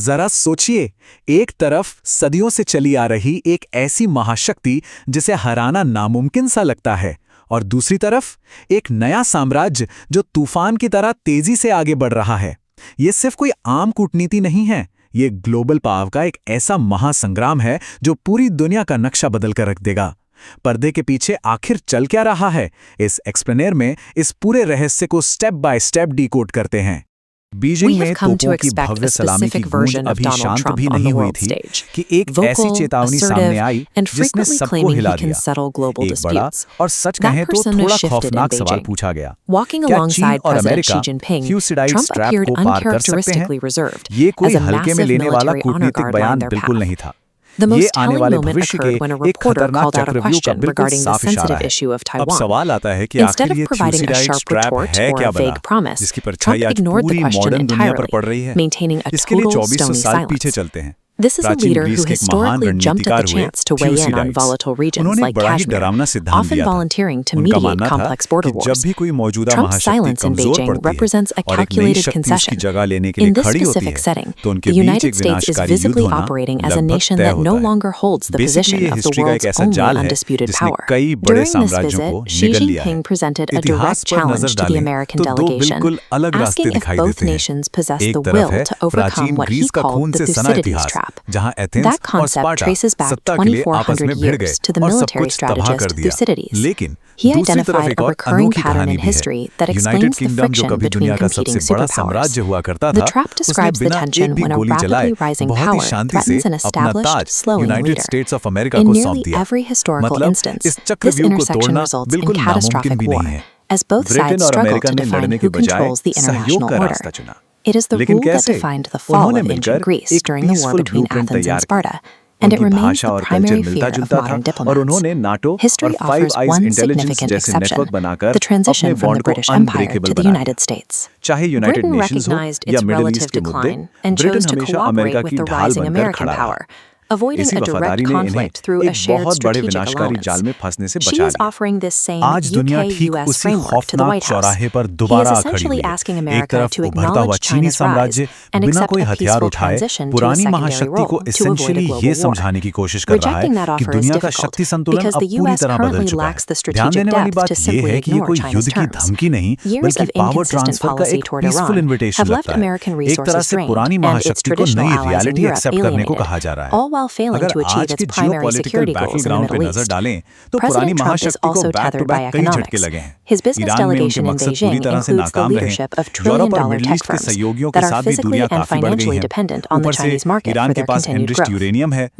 जरा सोचिए, एक तरफ सदियों से चली आ रही एक ऐसी महाशक्ति जिसे हराना नामुमकिन सा लगता है, और दूसरी तरफ एक नया साम्राज्य जो तूफान की तरह तेजी से आगे बढ़ रहा है। ये सिर्फ कोई आम कूटनीति नहीं है, ये ग्लोबल पावर का एक ऐसा महासंग्राम है जो पूरी दुनिया का नक्शा बदल कर रख देगा। पर्दे के पीछे आखिर चल क्या रहा है, इस एक्सप्लेनर में इस पूरे रहस्य को स्टेप बाय स्टेप डिकोड करते हैं। बीजिंग में तोपों की भव्य सलामी की गूंज अभी शांत भी नहीं हुई थी कि एक ऐसी चेतावनी सामने आई जिसने सबको हिला दिया। एक बड़ा और सच कहें तो थोड़ा खौफनाक सवाल पूछा गया, क्या चीन और अमेरिका फ्यूसिडाइड्स ट्रैप को पार कर सकते हैं? ये कोई हल्के में लेने वाला कूटनीतिक बयान बिल्कुल नहीं था। ये आने वाले भविष्य के एक खतरनाक चक्रव्यूह का बिल्कुल साफ इशारा है। अब सवाल आता है कि आखिर ये फ्यूसिडाइड्स ट्रैप है क्या बना, जिसकी परछाई आज पूरी मॉडर्न दुनिया पर पड़ रही है? इसके लिए 2400 साल पीछे चलते हैं। This is a leader who historically jumped at the chance to weigh in on volatile regions like Kashmir, often volunteering to mediate complex border wars. Trump's silence in Beijing represents a calculated concession. In this specific setting, the United States is visibly operating as a nation that no longer holds the position of the world's only undisputed power. During this visit, Xi Jinping presented a direct challenge to the American delegation, asking if both nations possess the will to overcome what he called the Thucydides trap. That concept traces back 2,400 years to the military strategist Thucydides. He identified a recurring pattern in history that explains the friction between competing superpowers. The trap describes the tension when a rapidly rising power threatens an established, slowing leader. In nearly every historical instance, this intersection results in catastrophic war, as both sides struggle to define who controls the international order. It is the rule that defined the fall of ancient Greece during the war between Athens and Sparta, and it remains the primary fear of modern diplomats. History offers one significant exception: the transition from the British Empire to the United States. Britain recognized its relative decline and chose to cooperate with the rising American power, avoiding a direct conflict through a shared strategic alliance. She is offering this same UK-US framework to the White House. He is essentially asking America to acknowledge China's rise and accept a peaceful transition to a secondary role to avoid a global war. Rejecting that offer is difficult because the US currently lacks the strategic depth to simply ignore China's terms. Years of inconsistent policy toward Iran have left American resources drained and its traditional allies in Europe alienated, all while failing to achieve its primary security goals in the Middle East. President Trump is also tethered by economics. His business delegation in Beijing includes the leadership of trillion-dollar tech firms that are physically and financially dependent on the Chinese market for their continued growth.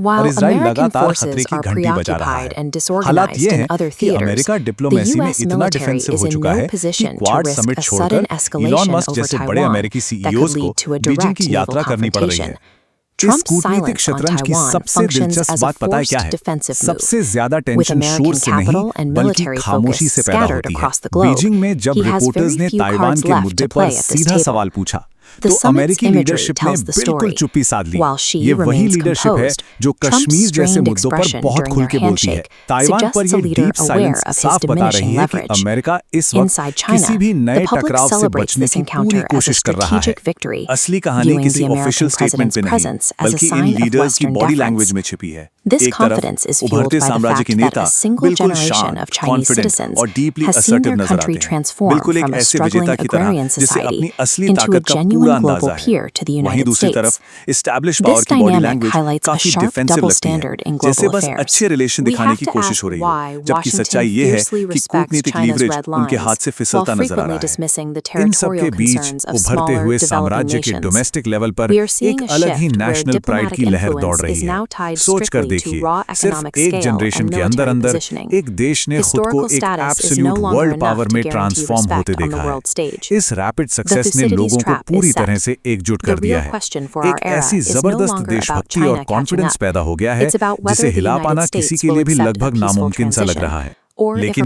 While American forces are preoccupied and disorganized in other theaters, the U.S. military is in no position to risk a sudden escalation over Taiwan that could lead to a direct naval confrontation. Trump's silence on Taiwan functions as a forced defensive move, with American capital and military focus scattered across the globe. He has very few cards left to play at this table. The summit's imagery tells the story. While Xi remains composed, Trump's strained expression during their handshake suggests a leader aware of his diminishing leverage. Inside China, the public celebrates this encounter as a strategic victory, viewing the American president's presence as a sign of Western deference. This confidence is fueled by the fact that a single generation of Chinese citizens has seen their country transform from a struggling agrarian society into a genuine global peer to the United States. This dynamic highlights a sharp double standard in global affairs. We have to ask why Washington fiercely respects China's red lines while frequently dismissing the territorial concerns of smaller developing nations. We are seeing a shift where diplomatic influence is now tied strictly to raw economic scale and military positioning. Historical status is no longer enough to guarantee respect on the world stage. The Thucydides trap is set. से एकजुट कर The दिया real है। question for our एक era ऐसी is no जबरदस्त longer about देशभक्ति China और catching कॉन्फिडेंस up. पैदा हो गया है It's about whether जिसे the हिला United पाना States किसी के will लिए भी accept a लगभग peaceful नामुमकिन सा लग transition, रहा है। or if लेकिन